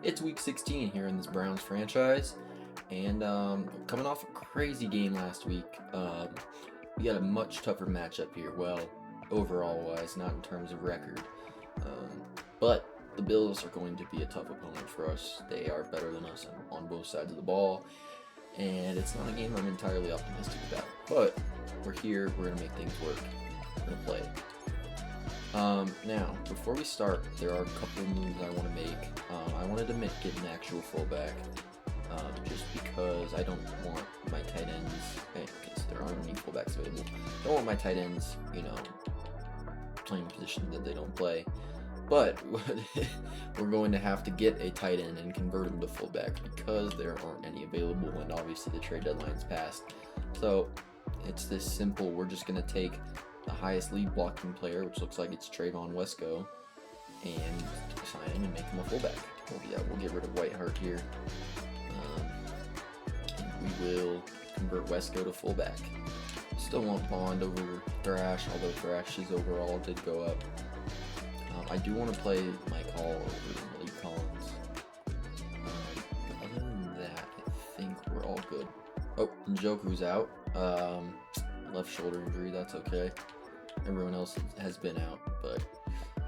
It's week 16 here in this Browns franchise, and coming off a crazy game last week, we got a much tougher matchup here. Well, overall wise, not in terms of record, but the Bills are going to be a tough opponent for us. They are better than us on both sides of the ball, and it's not a game I'm entirely optimistic about. But we're here. We're gonna make things work. We're gonna play. Now, before we start, there are a couple of moves I want to make. I wanted to get an actual fullback, just because I don't want my tight ends, because there aren't any fullbacks available. I don't want my tight ends, playing a position that they don't play. But we're going to have to get a tight end and convert him to fullback because there aren't any available, and obviously the trade deadline's passed. So it's this simple. We're just going to take the highest lead blocking player, which looks like it's Trayvon Wesco, and sign him and make him a fullback. We'll get rid of Whiteheart here. And we will convert Wesco to fullback. Still want Bond over Thrash, although Thrash's overall did go up. I do want to play Mike Hall over Malik Collins. But other than that, I think we're all good. Oh, Njoku's out. Left shoulder injury, that's okay. Everyone else has been out, but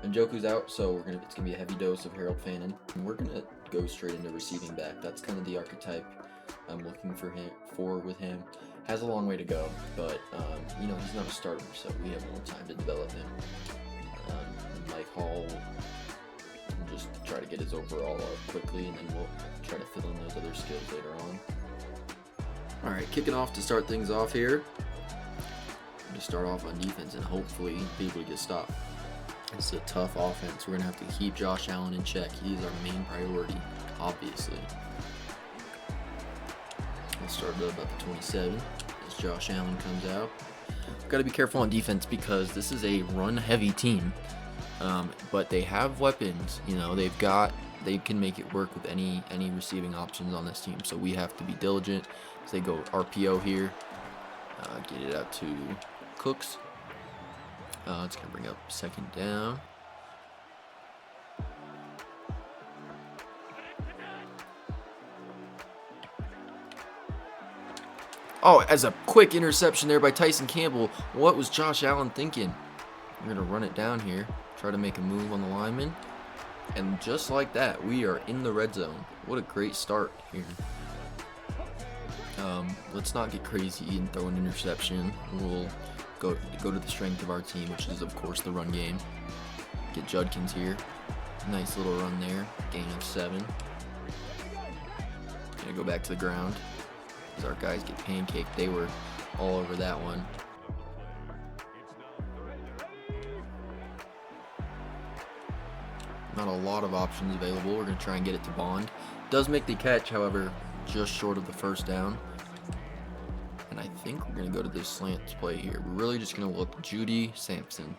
Njoku's out, so it's gonna be a heavy dose of Harold Fannin. And we're gonna go straight into receiving back. That's kind of the archetype I'm looking for with him. Has a long way to go, but he's not a starter, so we have more time to develop him. Mike Hall, we'll just try to get his overall up quickly, and then we'll try to fill in those other skills later on. All right, kicking off to start things off here. To start off on defense and hopefully be able to get stopped. It's a tough offense. We're going to have to keep Josh Allen in check. He's our main priority, obviously. We'll start at about the 27 as Josh Allen comes out. Got to be careful on defense because this is a run-heavy team, but they have weapons. They can make it work with any receiving options on this team. So we have to be diligent as they go RPO here. Get it out to Cooks. It's going to bring up second down. Oh, as a quick interception there by Tyson Campbell. What was Josh Allen thinking? We're going to run it down here. Try to make a move on the lineman. And just like that, we are in the red zone. What a great start here. Let's not get crazy and throw an interception. We'll go to the strength of our team, which is, of course, the run game. Get Judkins here. Nice little run there. Gain of 7. Gonna go back to the ground as our guys get pancaked. They were all over that one. Not a lot of options available. We're going to try and get it to Bond. Does make the catch, however, just short of the first down. And I think we're going to go to this slants play here. We're really just going to look Judy Sampson.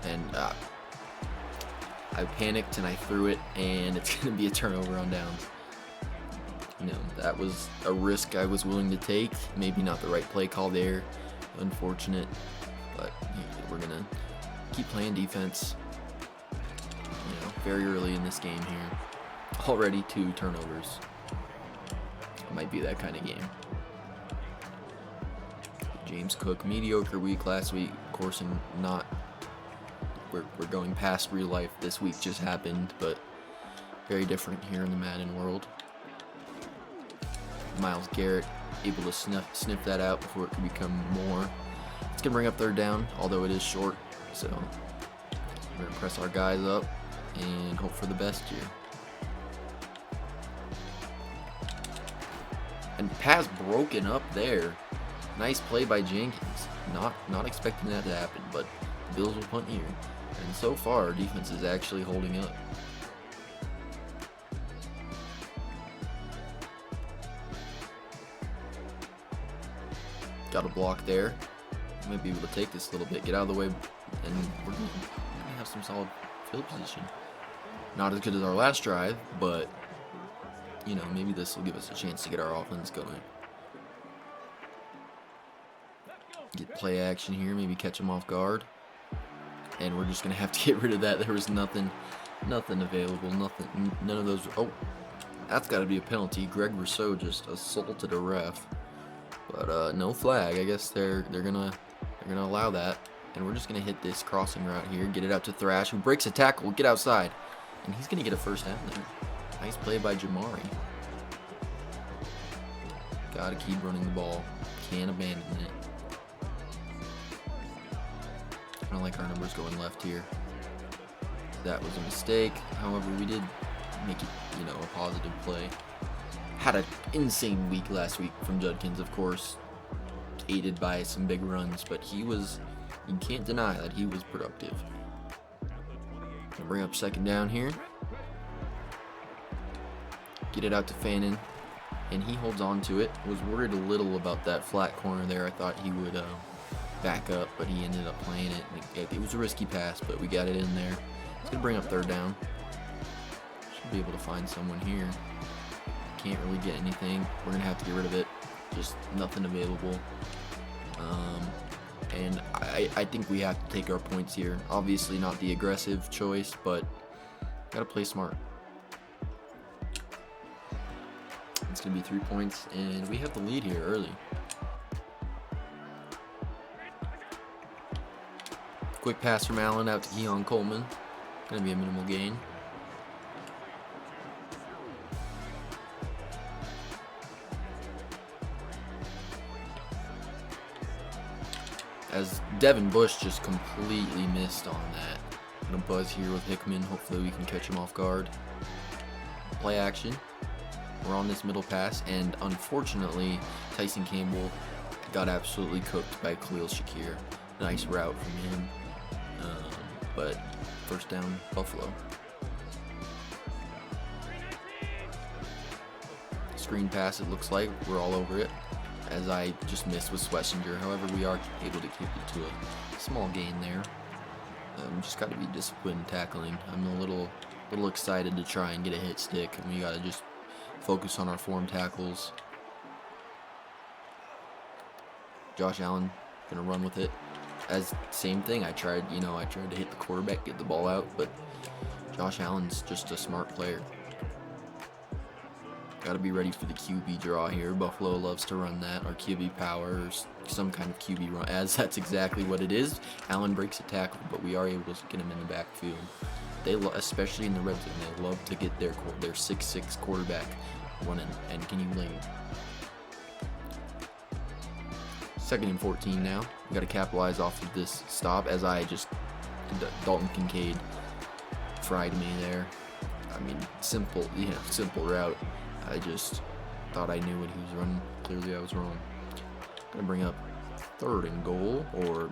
And I panicked and I threw it, and it's going to be a turnover on downs. That was a risk I was willing to take. Maybe not the right play call there. Unfortunate. But we're going to keep playing defense. Very early in this game here. Already 2 turnovers. It might be that kind of game. James Cook, mediocre week last week. Of course, we're going past real life. This week just happened, but very different here in the Madden world. Myles Garrett able to sniff that out before it could become more. It's going to bring up third down, although it is short. So we're going to press our guys up and hope for the best here. And pass broken up there. Nice play by Jenkins. Not expecting that to happen, but the Bills will punt here. And so far, our defense is actually holding up. Got a block there. Might be able to take this a little bit, get out of the way, and we're going to have some solid field position. Not as good as our last drive, but maybe this will give us a chance to get our offense going. Get play action here, maybe catch them off guard. And we're just going to have to get rid of that. There was nothing Nothing available, nothing, none of those. Oh, that's got to be a penalty. Greg Rousseau just assaulted a ref, but no flag. I guess they're gonna allow that, and we're just gonna hit this crossing route here, get it out to Thrash, who breaks a tackle, get outside, and he's gonna get a first down there. Nice play by Jamari. Gotta keep running the ball. Can't abandon it. I don't like our numbers going left here. That was a mistake. However, we did make it, a positive play. Had an insane week last week from Judkins, of course, aided by some big runs, but you can't deny that he was productive. Gonna bring up second down here. Get it out to Fannin, and he holds on to it. Was worried a little about that flat corner there. I thought he would back up, but he ended up playing it. It was a risky pass, but we got it in there. It's gonna bring up third down. Should be able to find someone here. Can't really get anything. We're gonna have to get rid of it. Just nothing available. And I think we have to take our points here. Obviously not the aggressive choice, but gotta play smart. It's gonna be 3 points, and we have the lead here early. Quick pass from Allen out to Keon Coleman. Gonna be a minimal gain. As Devin Bush just completely missed on that. Gonna buzz here with Hickman. Hopefully we can catch him off guard. Play action. We're on this middle pass, and unfortunately, Tyson Campbell got absolutely cooked by Khalil Shakir. Nice route from him, but first down, Buffalo. Screen pass, it looks like. We're all over it, as I just missed with Schlesinger. However, we are able to keep it to a small gain there. Just got to be disciplined tackling. I'm a little excited to try and get a hit stick, and we got to just focus on our form tackles. Josh Allen gonna run with it. As same thing, I tried to hit the quarterback, get the ball out, but Josh Allen's just a smart player. Got to be ready for the QB draw here. Buffalo loves to run that, or QB power, or some kind of QB run, as that's exactly what it is. Allen breaks a tackle, but we are able to get him in the backfield. They, especially in the red zone, they love to get their 6'6" quarterback running, and can you blame him? 2nd and 14 now. We got to capitalize off of this stop, as Dalton Kincaid fried me there. I mean, simple route. I just thought I knew what he was running. Clearly I was wrong. Gonna bring up 3rd and goal, or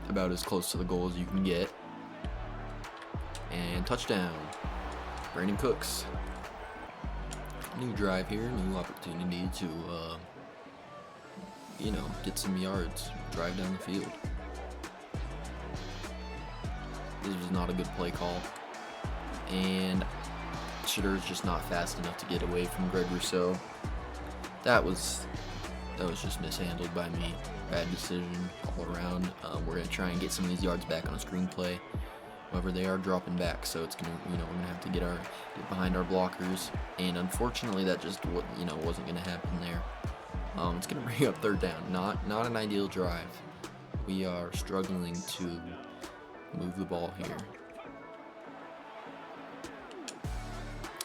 about as close to the goal as you can get. And touchdown, Brandon Cooks. New drive here, new opportunity to, get some yards, drive down the field. This was not a good play call, and Shedeur's just not fast enough to get away from Greg Rousseau. That was just mishandled by me. Bad decision all around. We're gonna try and get some of these yards back on a screenplay. However, they are dropping back, so it's gonna, we're gonna have to get behind our blockers, and unfortunately, that just wasn't gonna happen there. It's gonna bring up 3rd down. Not an ideal drive. We are struggling to move the ball here.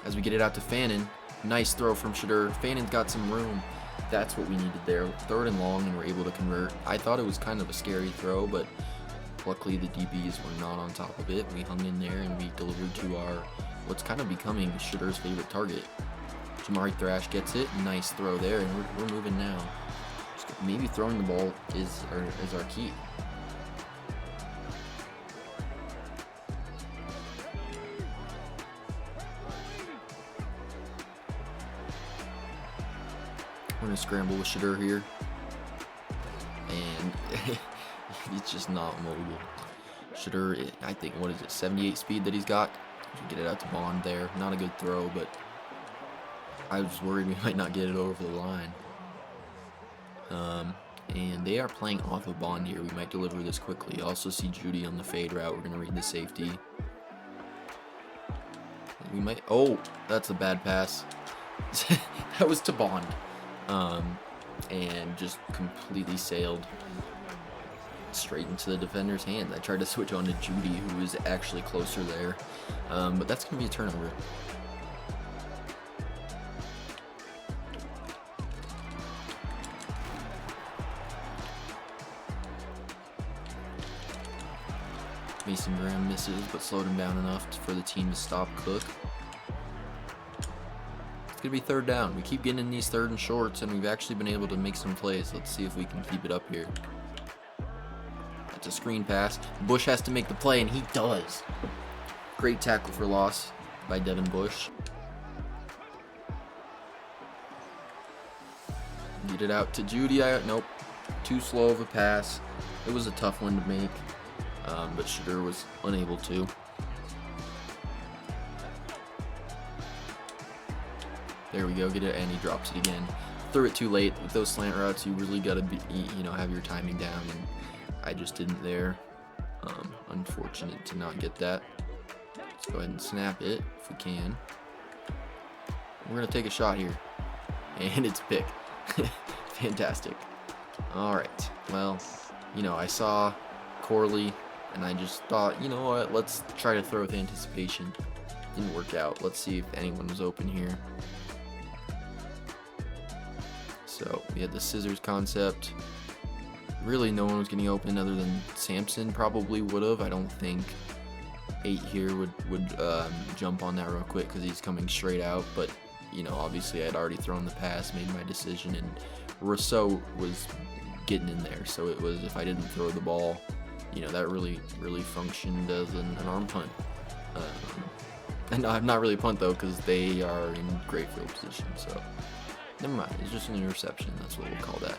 As we get it out to Fannin, nice throw from Shedeur. Fannin's got some room. That's what we needed there. 3rd and long, and we're able to convert. I thought it was kind of a scary throw, but luckily the DBs were not on top of it. We hung in there, and we delivered to what's kind of becoming Shedeur's favorite target. Jamari Thrash gets it. Nice throw there, and we're moving now. Just maybe throwing the ball is our key. We're going to scramble with Shedeur here. And he's just not mobile. Shedeur, I think, 78 speed that he's got? Get it out to Bond there. Not a good throw, but I was worried we might not get it over the line. And they are playing off of Bond here. We might deliver this quickly. Also see Judy on the fade route. We're going to read the safety. We might. Oh, that's a bad pass. That was to Bond. And just completely sailed straight into the defender's hand. I tried to switch on to Judy, who was actually closer there. But that's going to be a turnover. Mason Graham misses, but slowed him down enough for the team to stop Cook. It's going to be third down. We keep getting in these third and shorts, and we've actually been able to make some plays. Let's see if we can keep it up here. That's a screen pass. Bush has to make the play, and he does. Great tackle for loss by Devin Bush. Get it out to Judy. Nope. Too slow of a pass. It was a tough one to make. But Shedeur was unable to. There we go, get it, and he drops it again. Threw it too late. With those slant routes, you really gotta be, have your timing down, and I just didn't there. Unfortunate to not get that. Let's go ahead and snap it if we can. We're gonna take a shot here, and it's pick. Fantastic. All right. Well, I saw Corley. And I just thought, you know what, let's try to throw with anticipation. Didn't work out. Let's see if anyone was open here. So we had the scissors concept. Really no one was getting open other than Samson probably would have. I don't think 8 here would jump on that real quick because he's coming straight out. But, obviously I had already thrown the pass, made my decision, and Rousseau was getting in there. So it was, if I didn't throw the ball, that really functioned as an arm punt. And not really a punt, though, because they are in great field position. So, never mind. It's just an interception. That's what we'll call that.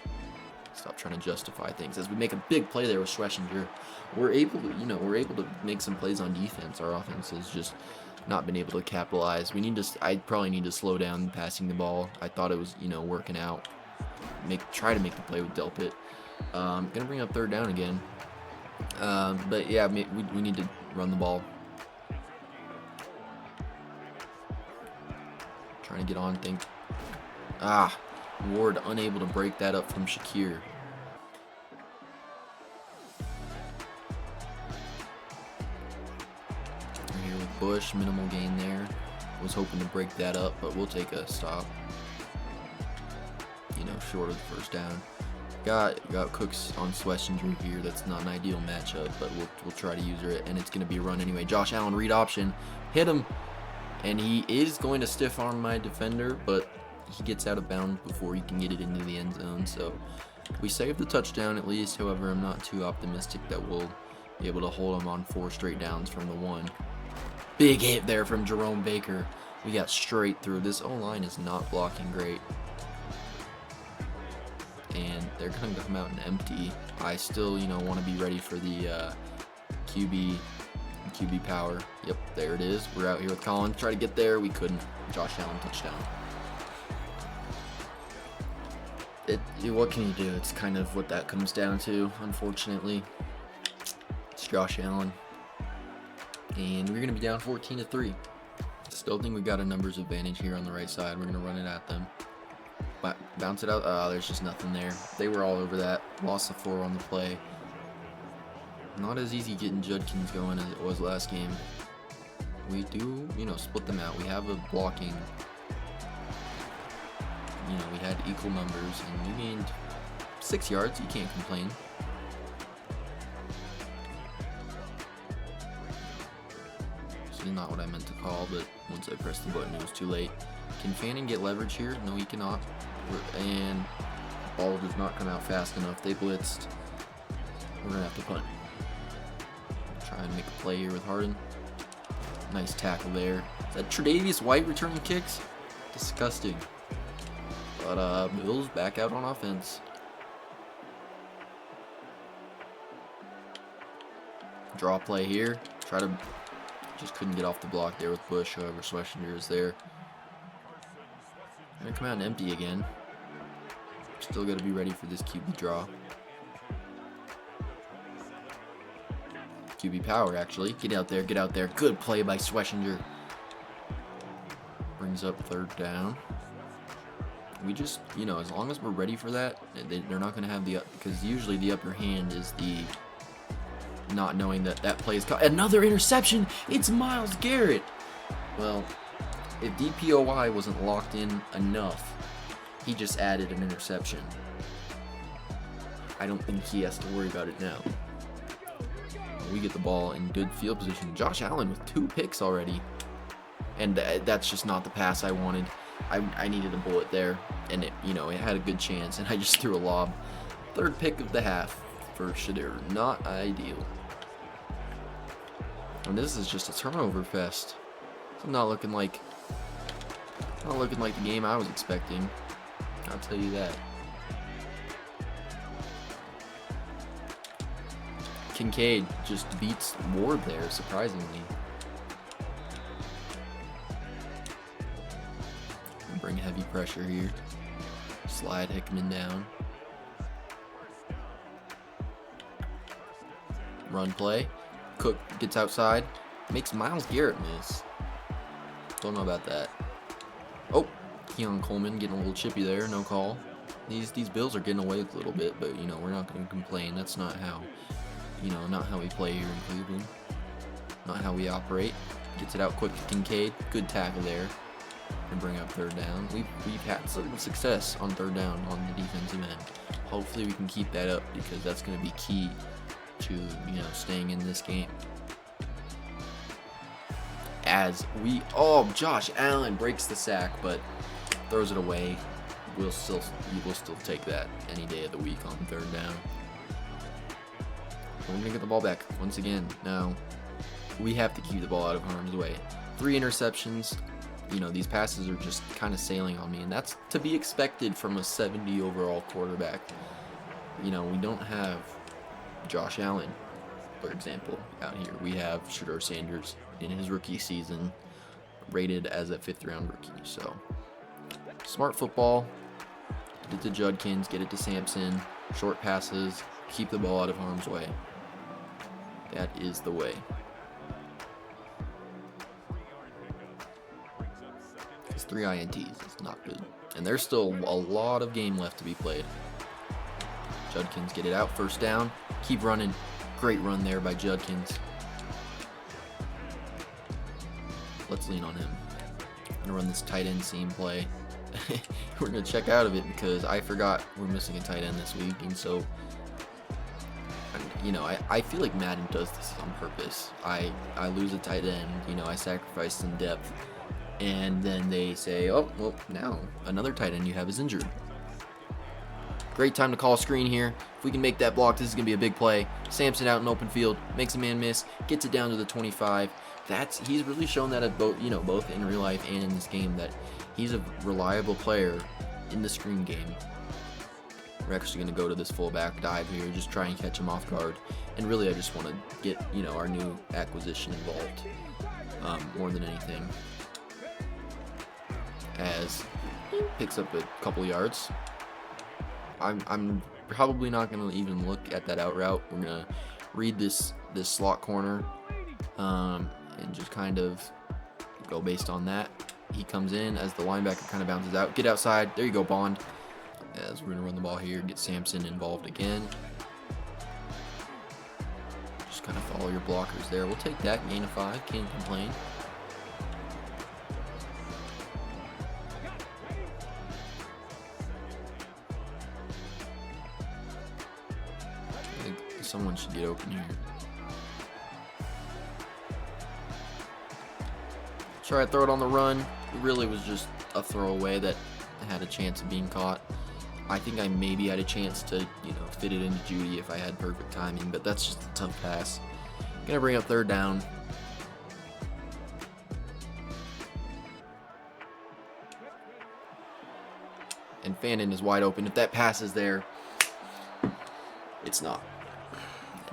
Stop trying to justify things. As we make a big play there with Schlesinger, we're able to make some plays on defense. Our offense has just not been able to capitalize. I probably need to slow down passing the ball. I thought it was, working out. Try to make the play with Delpit. Gonna bring up third down again. But yeah, we need to run the ball. Trying to get on, Ward unable to break that up from Shakir. We're here with Bush, minimal gain there. Was hoping to break that up, but we'll take a stop. Short of the first down. Got Cooks on Schlesinger here. That's not an ideal matchup, but we'll try to use it, and it's going to be a run anyway. Josh Allen, read option, hit him, and he is going to stiff arm my defender, but he gets out of bounds before he can get it into the end zone. So we saved the touchdown at least. However, I'm not too optimistic that we'll be able to hold him on 4 straight downs from the 1. Big hit there from Jerome Baker. We got straight through. This O-line is not blocking great. And they're going to come out and empty. I still, want to be ready for the QB power. Yep, there it is. We're out here with Colin. Try to get there. We couldn't. Josh Allen touchdown. What can you do? It's kind of what that comes down to, unfortunately. It's Josh Allen. And we're going to be down 14-3. Still think we've got a numbers advantage here on the right side. We're going to run it at them. Bounce it out. There's just nothing there. They were all over that. Lost the 4 on the play. Not as easy getting Judkins going as it was last game. We do, split them out. We have a blocking. We had equal numbers, and we gained 6 yards. You can't complain. This is not what I meant to call, but once I pressed the button, it was too late. Can Fanning get leverage here? No, he cannot. And ball does not come out fast enough. They blitzed. We're going to have to punt. Try and make a play here with Harden. Nice tackle there. Is that Tre'Davious White returning kicks? Disgusting. But Bills back out on offense. Draw play here. Just couldn't get off the block there with Bush. However, Schlesinger is there. Gonna come out and empty again. Still got to be ready for this QB draw. QB power, actually. Get out there, get out there. Good play by Schlesinger. Brings up third down. We just, you know, as long as we're ready for that, they're not going to have the, because usually the upper hand is the not knowing that that play is caught. Another interception. It's Myles Garrett. Well, if DPOY wasn't locked in enough, he just added an interception. I don't think he has to worry about it now. We get the ball in good field position. Josh Allen with 2 picks already. And that's just not the pass I wanted. I needed a bullet there, and it had a good chance, and I just threw a lob. 3rd pick of the half for Shedeur. Not ideal. And this is just a turnover fest. It's not looking like the game I was expecting. I'll tell you that. Kincaid just beats Ward there, surprisingly. Bring heavy pressure here. Slide Hickman down. Run play. Cook gets outside. Makes Myles Garrett miss. Don't know about that. Oh, Keon Coleman getting a little chippy there. No call. These Bills are getting away with a little bit, but we're not going to complain. That's not how not how we play here in Cleveland. Not how we operate. Gets it out quick to Kincaid. Good tackle there. And bring up third down. We've had some success on third down on the defensive end. Hopefully we can keep that up, because that's going to be key to staying in this game. Josh Allen breaks the sack, but throws it away. We will still take that any day of the week on third down. We're going to get the ball back once again. Now, we have to keep the ball out of harm's way. 3 interceptions. These passes are just kind of sailing on me, and that's to be expected from a 70 overall quarterback. We don't have Josh Allen, for example, out here. We have Shedeur Sanders in his rookie season, rated as a 5th-round rookie. So, smart football. Get it to Judkins, get it to Sampson, short passes, keep the ball out of harm's way. That is the way. It's 3 INTs. It's not good. And there's still a lot of game left to be played. Judkins get it out. First down. Keep running. Great run there by Judkins. Let's lean on him. I'm going to run this tight end seam play. We're going to check out of it because I forgot we're missing a tight end this week. And so, I feel like Madden does this on purpose. I lose a tight end. I sacrifice some depth. And then they say, oh, well, now another tight end you have is injured. Great time to call a screen here. If we can make that block, this is going to be a big play. Sampson out in open field, makes a man miss, gets it down to the 25. He's really shown that at both in real life and in this game, that he's a reliable player in the screen game. We're actually going to go to this fullback dive here, just try and catch him off guard. And really, I just want to get, our new acquisition involved more than anything. As he picks up a couple yards. I'm probably not going to even look at that out route. We're going to read this slot corner and just kind of go based on that. He comes in as the linebacker kind of bounces out. Get outside. There you go, Bond. As we're going to run the ball here, get Sampson involved again. Just kind of follow your blockers there. We'll take that. Gain of 5. Can't complain. Someone should get open here. Try to throw it on the run. It really was just a throwaway that had a chance of being caught. I think I maybe had a chance to, fit it into Judy if I had perfect timing, but that's just a tough pass. Gonna bring up third down. And Fannin is wide open. If that pass is there, it's not.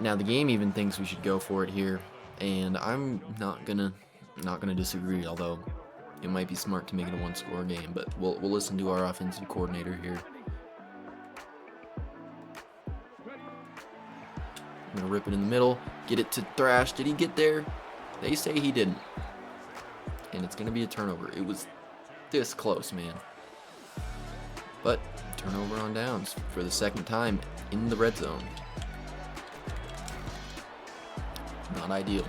Now the game even thinks we should go for it here, and I'm not gonna disagree. Although it might be smart to make it a 1-score game, but we'll listen to our offensive coordinator here. I'm gonna rip it in the middle, get it to Thrash. Did he get there? They say he didn't, and it's gonna be a turnover. It was This close, man. But turnover on downs for the second time in the red zone. Not ideal.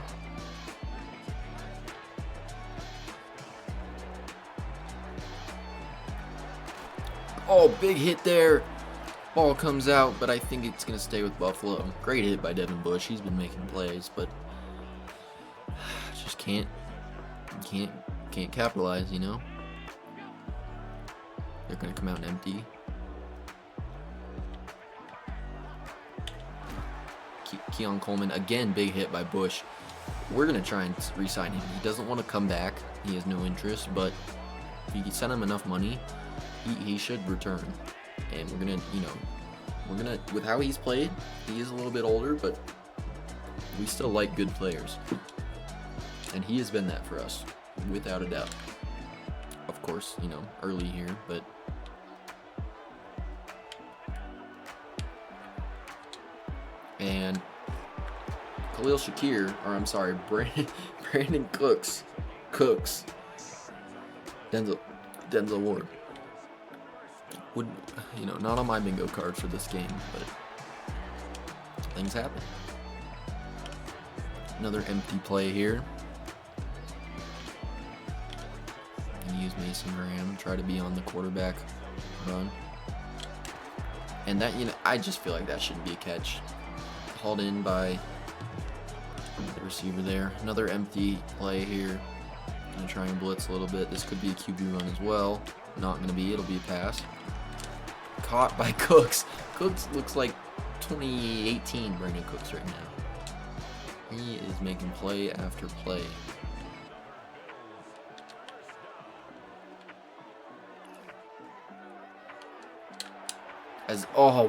Oh, big hit there. Ball comes out, but I think it's going to stay with Buffalo. Great hit by Devin Bush. He's been making plays, but just can't capitalize, you know? They're going to come out empty. Keon Coleman, again, big hit by Bush. We're going to try and re-sign him. He doesn't want to come back. He has no interest, but if you send him enough money, he should return. And we're going to, with how he's played, he is a little bit older, but we still like good players. And he has been that for us, without a doubt. Of course, early here, but and Khalil Shakir, or I'm sorry, Brandon Cooks, Denzel Ward. Would, not on my bingo card for this game, but things happen. Another empty play here. And use Mason Graham, try to be on the quarterback run. And that, I just feel like that shouldn't be a catch. Hauled in by the receiver there. Another empty play here. Gonna try and blitz a little bit. This could be a QB run as well. Not gonna be, it'll be a pass. Caught by Cooks. Cooks looks like 2018 Brandon Cooks right now. He is making play after play.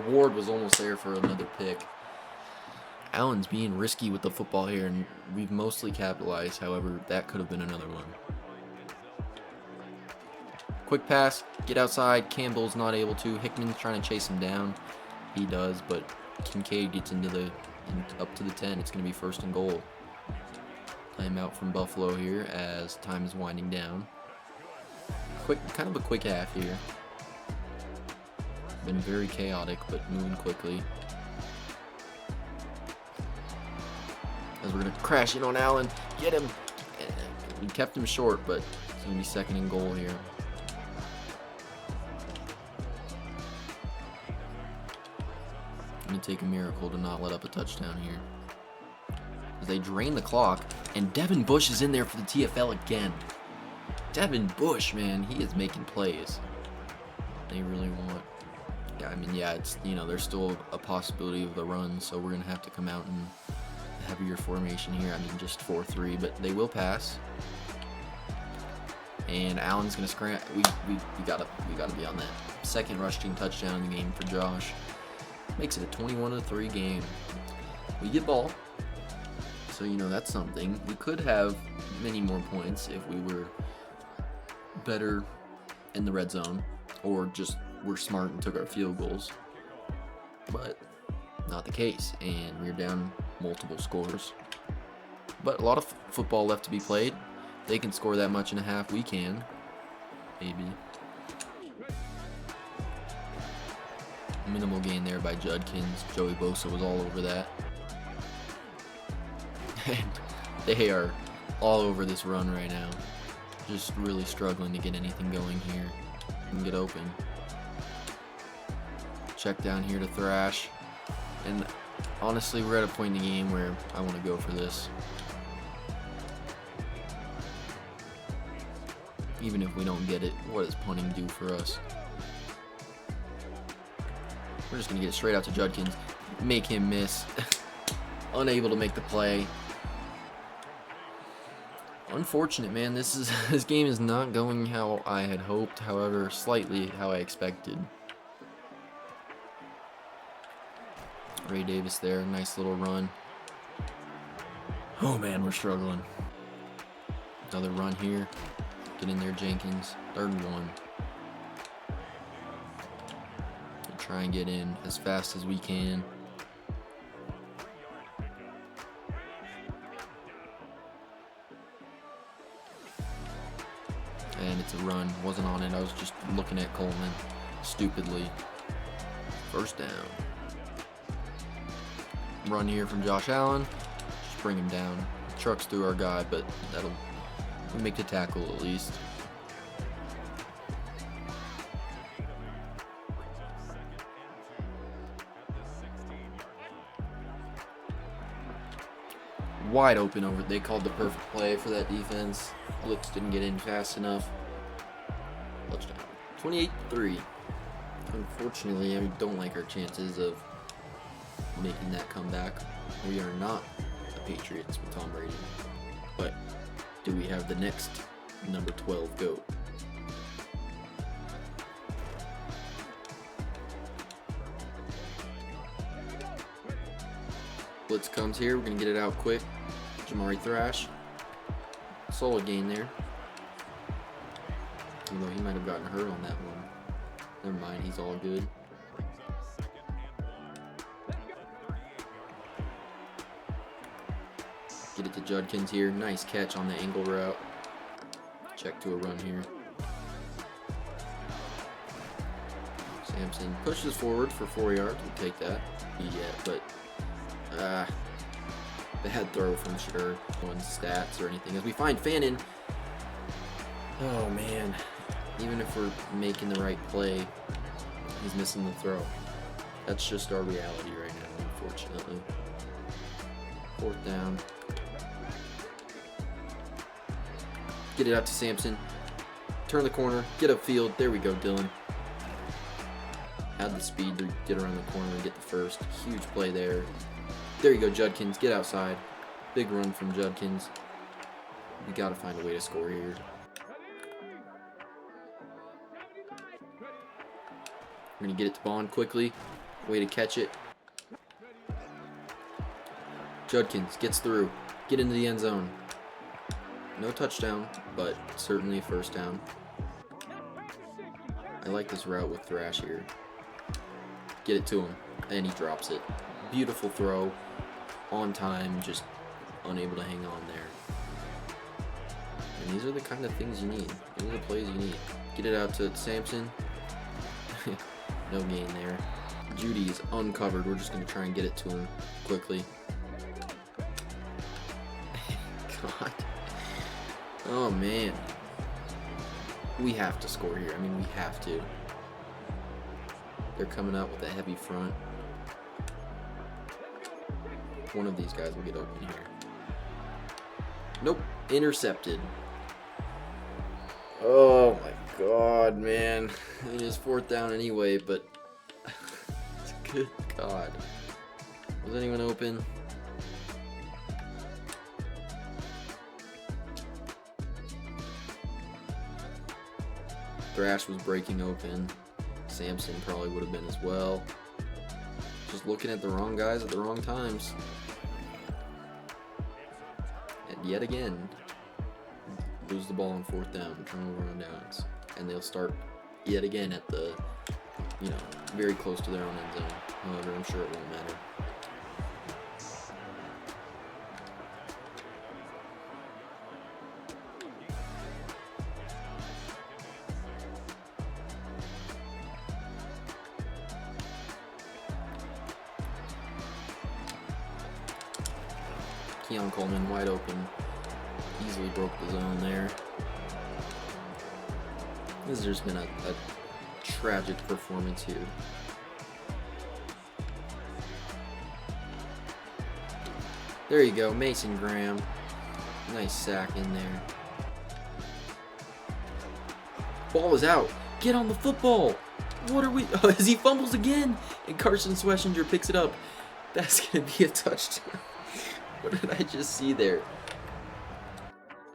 Ward was almost there for another pick. Allen's being risky with the football here, and we've mostly capitalized. However, that could have been another one. Quick pass, get outside. Campbell's not able to. Hickman's trying to chase him down. He does, but Kincaid gets up to the 10. It's going to be 1st and goal. Timeout from Buffalo here as time is winding down. Kind of a quick half here. Been very chaotic, but moving quickly. As we're going to crash in on Allen. Get him. We kept him short, but it's going to be 2nd and goal here. Going to take a miracle to not let up a touchdown here. As they drain the clock, and Devin Bush is in there for the TFL again. Devin Bush, man, he is making plays. They really want. Yeah, it's, there's still a possibility of the run, so we're going to have to come out in a heavier formation here. Just 4-3, but they will pass. And Allen's going to scramble. We gotta be on that. 2nd rushing touchdown in the game for Josh. Makes it a 21-3 game. We get ball. So, that's something. We could have many more points if we were better in the red zone, or just were smart and took our field goals. But not the case, and we're down multiple scores. But a lot of football left to be played. They can score that much in a half. We can. Maybe. Minimal gain there by Judkins. Joey Bosa was all over that. And they are all over this run right now. Just really struggling to get anything going here and get open. Check down here to Thrash. And honestly, we're at a point in the game where I want to go for this. Even if we don't get it, what does punting do for us? We're just going to get it straight out to Judkins. Make him miss. Unable to make the play. Unfortunate, man. This game is not going how I had hoped. However, slightly how I expected. Ray Davis there. Nice little run. Oh, man, we're struggling. Another run here. Get in there, Jenkins. 3rd and 1. We'll try and get in as fast as we can. And and it's a run. Wasn't on it. I was just looking at Coleman stupidly. First down. Run here from Josh Allen. Just bring him down. Trucks through our guy, but that'll make the tackle at least. Wide open over. They called the perfect play for that defense. Blitz didn't get in fast enough. Touchdown. 28-3. Unfortunately, I don't like our chances of making that comeback. We are not the Patriots with Tom Brady. But do we have the next number 12 GOAT? Blitz comes here. We're going to get it out quick. Jamari Thrash. Solid gain there. Although he might have gotten hurt on that one. Never mind, he's all good. Get it to Judkins here. Nice catch on the angle route. Check to a run here. Sampson pushes forward for 4 yards. We'll take that. Yeah, but bad throw from Shedeur. No one's stats or anything. As we find Fannin. Oh man. Even if we're making the right play, he's missing the throw. That's just our reality right now, unfortunately. 4th down. Get it out to Sampson. Turn the corner. Get upfield. There we go, Dylan. Had the speed to get around the corner and get the first. Huge play there. There you go, Judkins. Get outside. Big run from Judkins. We got to find a way to score here. We're going to get it to Bond quickly. Way to catch it. Judkins gets through. Get into the end zone. No touchdown, but certainly a first down. I like this route with Thrash here. Get it to him, and he drops it. Beautiful throw. On time, just unable to hang on there. And these are the kind of things you need. These are the plays you need. Get it out to Sampson. No gain there. Judy is uncovered. We're just going to try and get it to him quickly. God. Oh, man. We have to score here. I mean, we have to. They're coming out with a heavy front. One of these guys will get open here. Nope. Intercepted. Oh, my God, man. It is 4th down anyway, but good God. Was anyone open? Thrash was breaking open. Sampson probably would have been as well. Just looking at the wrong guys at the wrong times. And yet again, lose the ball on 4th down, turnover on downs. And they'll start yet again at the, very close to their own end zone. However, I'm sure it won't matter. Keon Coleman wide open. Easily broke the zone there. This has just been a tragic performance here. There you go, Mason Graham. Nice sack in there. Ball is out. Get on the football. What are we? Oh, as he fumbles again, and Carson Schlesinger picks it up. That's gonna be a touchdown. What did I just see there?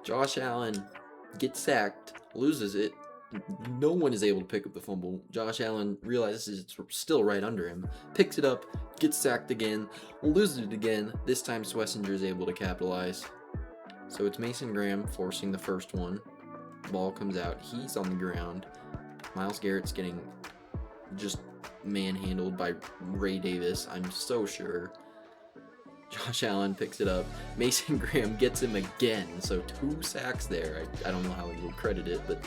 Josh Allen gets sacked, loses it. No one is able to pick up the fumble. Josh Allen realizes it's still right under him, picks it up, gets sacked again, loses it again. This time Schlesinger is able to capitalize. So it's Mason Graham forcing the first one. Ball comes out. He's on the ground. Myles Garrett's getting just manhandled by Ray Davis, I'm so sure. Josh Allen picks it up. Mason Graham gets him again. So 2 sacks there. I don't know how he would credit it, but.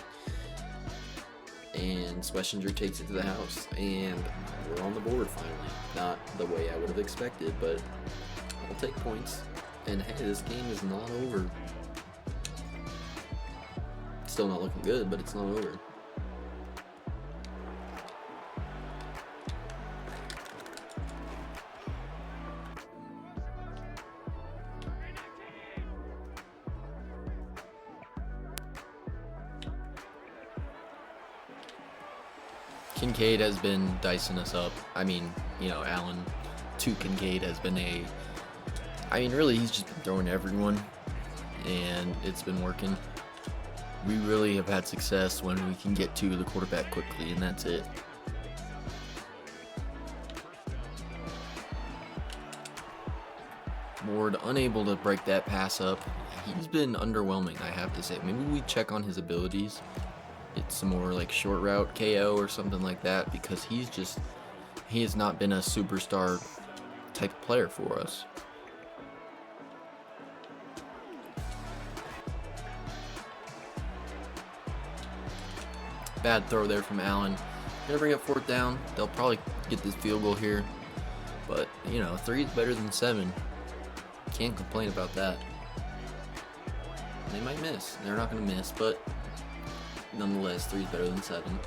And Schlesinger takes it to the house. And we're on the board finally. Not the way I would have expected, but I'll take points. And hey, this game is not over. Still not looking good, but it's not over. Kincaid has been dicing us up. I mean, you know, Allen to Kincaid has been really, he's just been throwing to everyone, and it's been working. We really have had success when we can get to the quarterback quickly, and that's it. Ward unable to break that pass up. He's been underwhelming, I have to say. Maybe we check on his abilities. It's some more like short route KO or something like that, because he has not been a superstar type of player for us. Bad throw there from Allen. Gonna bring up 4th down. They'll probably get this field goal here, but you know, 3 is better than 7. Can't complain about that. They might miss. They're not gonna miss, but nonetheless, 3 is better than 7.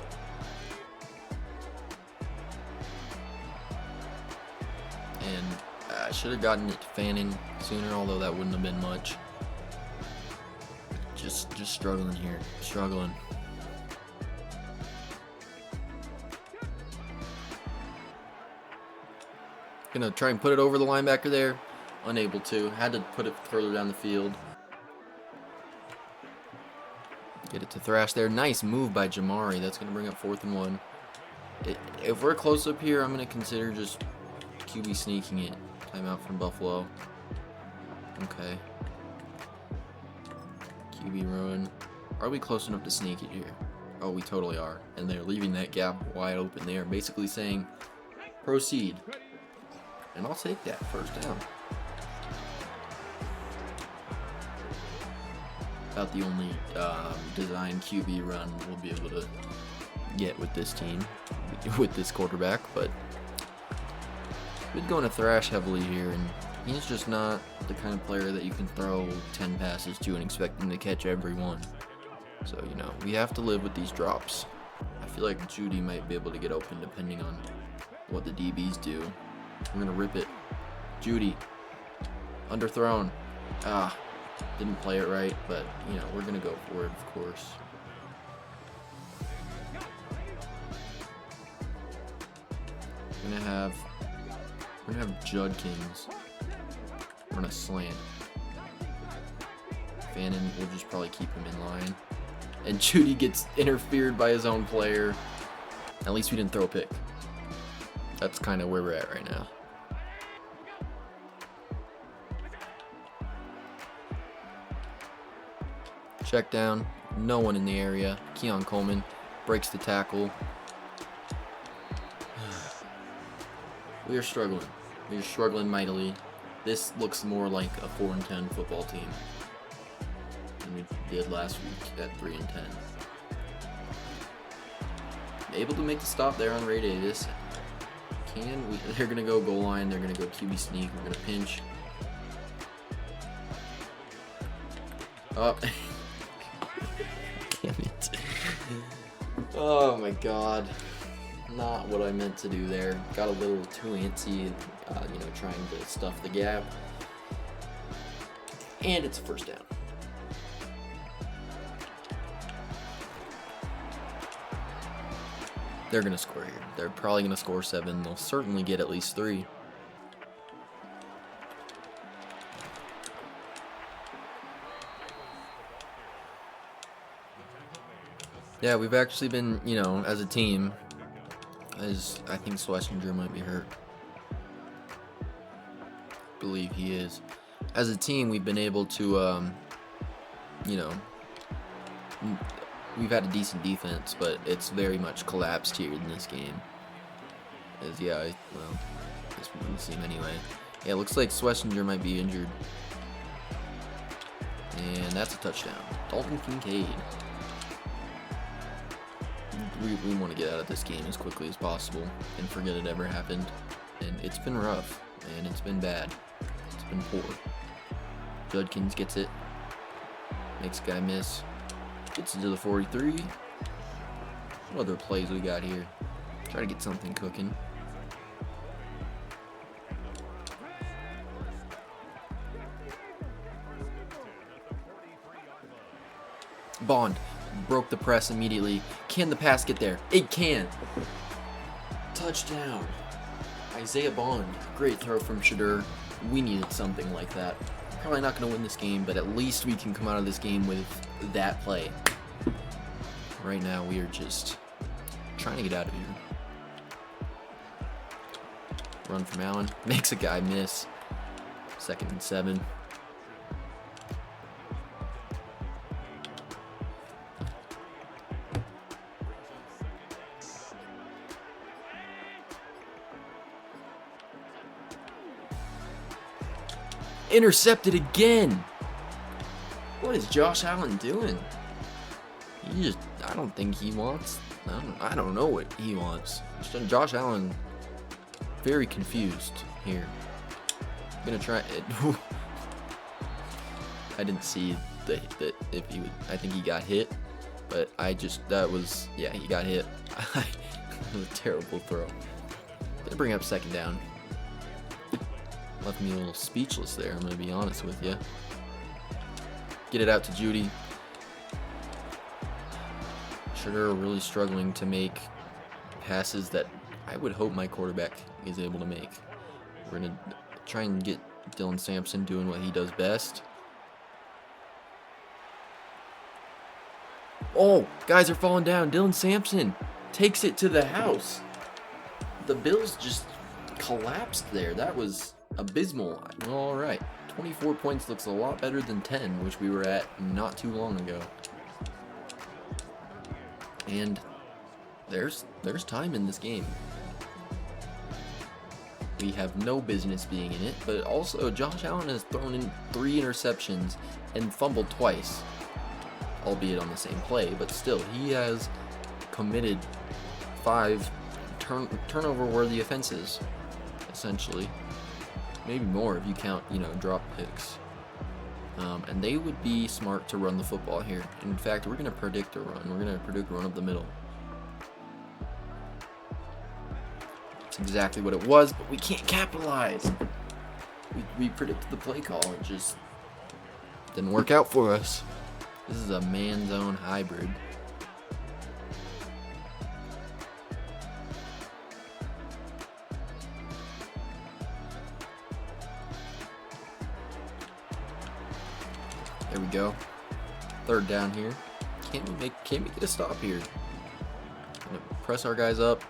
And I should have gotten it to Fanning sooner, although that wouldn't have been much. Just struggling here. Struggling. Gonna try and put it over the linebacker there. Unable to. Had to put it further down the field. Get it to Thrash there. Nice move by Jamari. That's going to bring up 4th and 1. If we're close up here, I'm going to consider just QB sneaking it. Timeout from Buffalo. Okay. QB ruin. Are we close enough to sneak it here? Oh, we totally are. And they're leaving that gap wide open there. Basically saying, proceed. And I'll take that. 1st down. About the only design QB run we'll be able to get with this team, with this quarterback. But we're going to Thrash heavily here, and he's just not the kind of player that you can throw 10 passes to and expect him to catch every one. So, you know, we have to live with these drops. I feel like Judy might be able to get open depending on what the DBs do. We're going to rip it. Judy. Underthrown. Didn't play it right, but, you know, we're going to go for it, of course. We're going to have Judkins. We're going to slant. Fannin will just probably keep him in line. And Judy gets interfered by his own player. At least we didn't throw a pick. That's kind of where we're at right now. Check down, no one in the area. Keon Coleman breaks the tackle. We are struggling. We are struggling mightily. This looks more like a 4-10 football team than we did last week at 3-10. Able to make the stop there on Ray Davis. They're gonna go goal line. They're gonna go QB sneak. We're gonna pinch. Up. Damn it. Oh my god. Not what I meant to do there. Got a little too antsy, trying to stuff the gap. And it's a 1st down. They're going to score here. They're probably going to score 7. They'll certainly get at least 3. Yeah, we've actually been, as a team, as I think Schlesinger might be hurt. I believe he is. As a team, we've been able to, we've had a decent defense, but it's very much collapsed here in this game. I guess we wouldn't see him anyway. Yeah, it looks like Schlesinger might be injured. And that's a touchdown. Dalton Kincaid. We want to get out of this game as quickly as possible and forget it ever happened. And it's been rough, and it's been bad. It's been poor. Judkins gets it. Makes a guy miss. Gets it to the 43. What other plays we got here? Try to get something cooking. Bond broke the press immediately. Can the pass get there? It can. Touchdown. Isaiah Bond. Great throw from Shedeur. We needed something like that. Probably not going to win this game, but at least we can come out of this game with that play. Right now, we are just trying to get out of here. Run from Allen. Makes a guy miss. 2nd and 7. Intercepted again. What is Josh Allen doing? I don't think he wants. I don't know what he wants. Josh Allen, very confused here. I'm gonna try it. I didn't see that if he would. I think he got hit, but yeah, he got hit. That was a terrible throw. Gonna bring up 2nd down. Left me a little speechless there, I'm going to be honest with you. Get it out to Judy. Shedeur really struggling to make passes that I would hope my quarterback is able to make. We're going to try and get Dylan Sampson doing what he does best. Oh, guys are falling down. Dylan Sampson takes it to the house. The Bills just collapsed there. That was abysmal. All right, 24 points looks a lot better than 10, which we were at not too long ago. And there's time in this game. We have no business being in it, but also Josh Allen has thrown in 3 interceptions and fumbled twice, albeit on the same play, but still he has committed 5 turnover-worthy offenses, essentially. Maybe more if you count, drop picks. And they would be smart to run the football here. In fact, we're going to predict a run. We're going to predict a run up the middle. That's exactly what it was, but we can't capitalize. We predicted the play call. It just didn't work out for us. This is a man-zone hybrid. There we go. 3rd down here. Can't we get a stop here? Gonna press our guys up.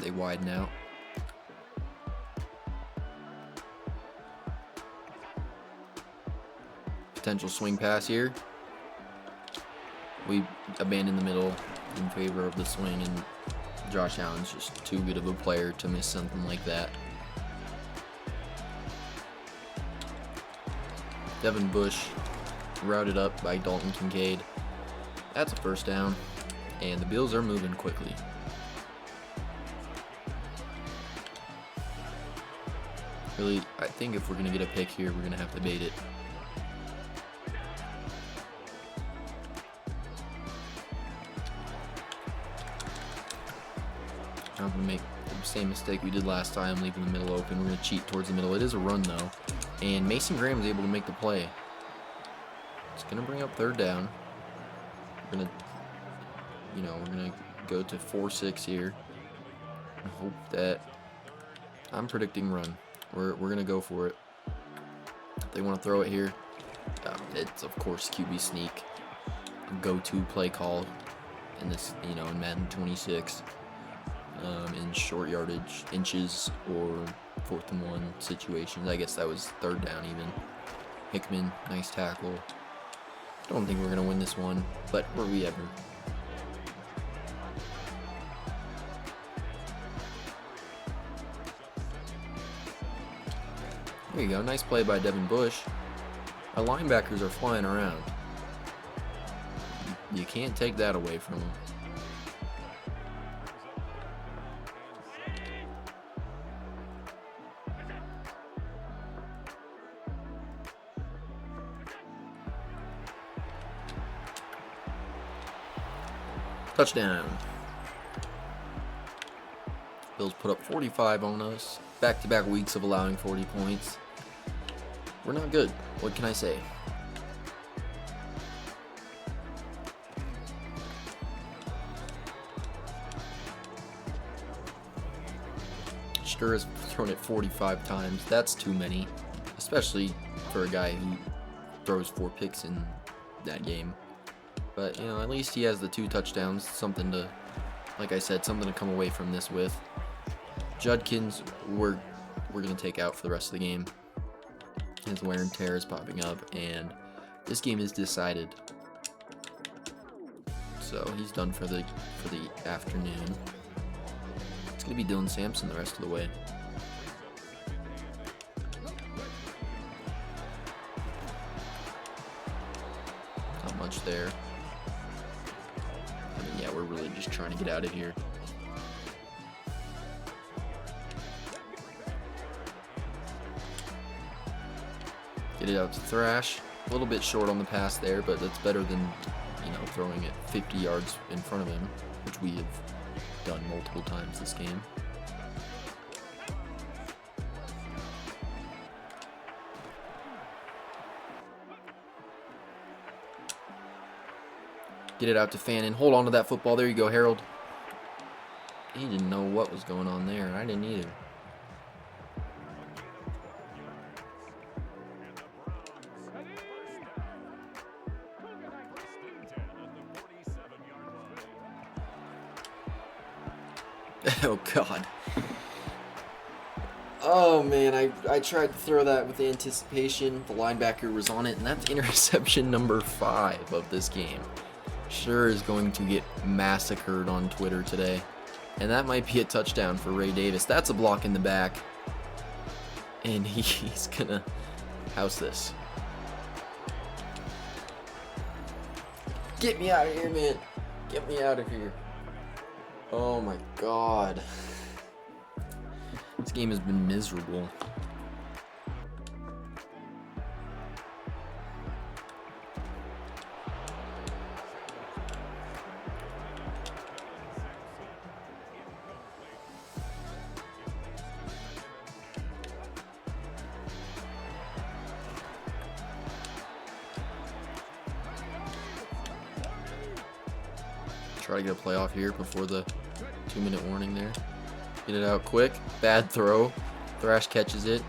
They widen out. Potential swing pass here. We abandon the middle in favor of the swing, and Josh Allen's just too good of a player to miss something like that. Devin Bush routed up by Dalton Kincaid. That's a 1st down, and the Bills are moving quickly. Really, I think if we're going to get a pick here, we're going to have to bait it. I'm going to make the same mistake we did last time, leaving the middle open. We're going to cheat towards the middle. It is a run, though. And Mason Graham is able to make the play. It's going to bring up 3rd down. We're going to go to 4-6 here. I hope that... I'm predicting run. We're going to go for it. If they want to throw it here, it's, of course, QB sneak. Go-to play call in this, in Madden 26. In short yardage, inches, or 4th and 1 situations. I guess that was 3rd down even. Hickman, nice tackle. Don't think we're going to win this one, but were we ever? There you go. Nice play by Devin Bush. Our linebackers are flying around. You can't take that away from them. Touchdown. Bills put up 45 on us. Back-to-back weeks of allowing 40 points. We're not good. What can I say? Shedeur has thrown it 45 times. That's too many, especially for a guy who throws 4 picks in that game. But, you know, at least he has the 2 touchdowns. Something to, like I said, something to come away from this with. Judkins, we're going to take out for the rest of the game. His wear and tear is popping up, and this game is decided. So he's done for the afternoon. It's going to be Dylan Sampson the rest of the way. Not much there. I mean, yeah, we're really just trying to get out of here. Get it out to Thrash. A little bit short on the pass there, but that's better than, you know, throwing it 50 yards in front of him, which we have done multiple times this game. Get it out to Fannin. Hold on to that football. There you go, Harold. He didn't know what was going on there. I didn't either. Oh, God. Oh, man, I tried to throw that with anticipation. The linebacker was on it, and that's interception number 5 of this game. Shedeur is going to get massacred on Twitter today. And that might be a touchdown for Ray Davis. That's a block in the back. And he's going to house this. Get me out of here, man. Get me out of here. Oh my God. This game has been miserable. Try to get a playoff here before the 2-minute warning there. Get it out quick. Bad throw. Thrash catches it.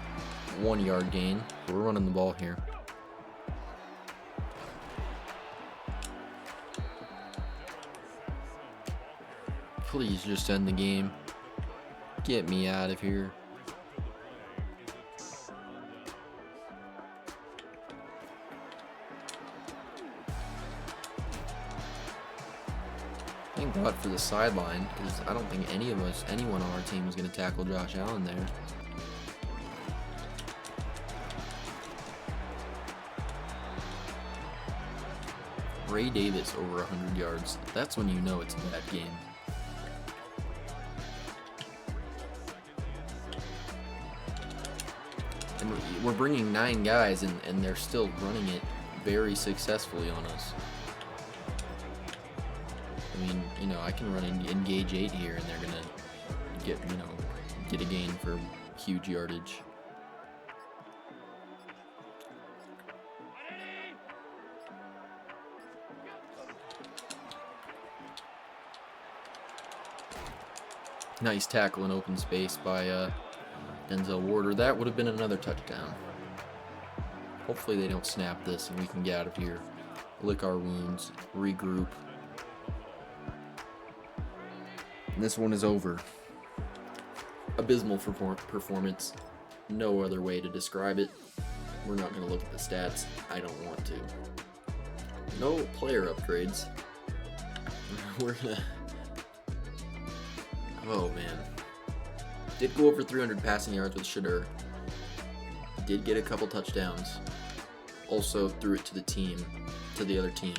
1-yard gain. We're running the ball here. Please just end the game. Get me out of here. Thank God for the sideline, because I don't think anyone on our team was going to tackle Josh Allen there. Ray Davis over 100 yards. That's when you know it's a bad game. And we're bringing 9 guys, and they're still running it very successfully on us. I mean, you know, I can run engage 8 here, and they're gonna get a gain for huge yardage. Nice tackle in open space by Denzel Warder. That would have been another touchdown. Hopefully they don't snap this and we can get out of here, lick our wounds, regroup. And this one is over. Abysmal performance. No other way to describe it. We're not going to look at the stats. I don't want to. No player upgrades. We're going to... Oh, man. Did go over 300 passing yards with Shedeur. did get a couple touchdowns. Also threw it to the other team,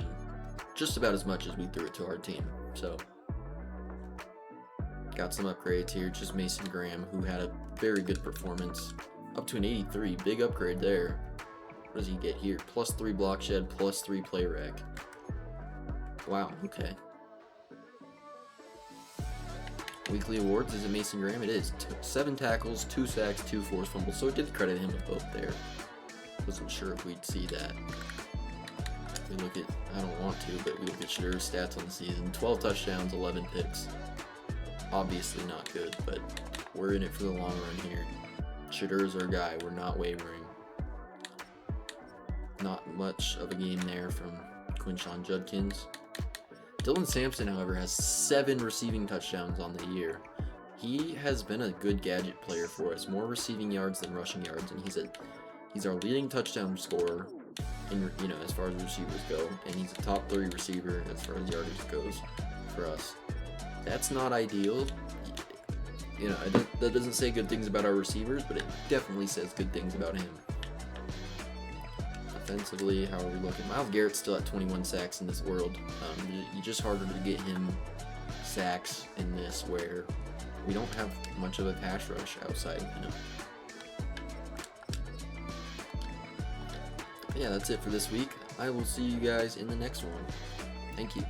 just about as much as we threw it to our team. So got some upgrades here. Just Mason Graham, who had a very good performance, up to an 83. Big upgrade there. What does he get here? +3 block shed, +3 play rec. Wow, okay. Weekly awards, is it Mason Graham? It is. 7 tackles, 2 sacks, 2 forced fumbles. So it did credit him with both there. Wasn't sure if we'd see that. We look at, I don't want to, but we look at Shedeur's stats on the season. 12 touchdowns, 11 picks. Obviously not good, but we're in it for the long run here. Shedeur's our guy. We're not wavering. Not much of a game there from Quinshon Judkins. Dylan Sampson, however, has 7 receiving touchdowns on the year. He has been a good gadget player for us, more receiving yards than rushing yards, and he's our leading touchdown scorer in, as far as receivers go, and he's a top 3 receiver as far as yardage goes for us. That's not ideal. That doesn't say good things about our receivers, but it definitely says good things about him. Offensively, how are we looking? Myles Garrett's still at 21 sacks in this world. It's just harder to get him sacks in this, where we don't have much of a pass rush outside of him. But yeah, that's it for this week. I will see you guys in the next one. Thank you.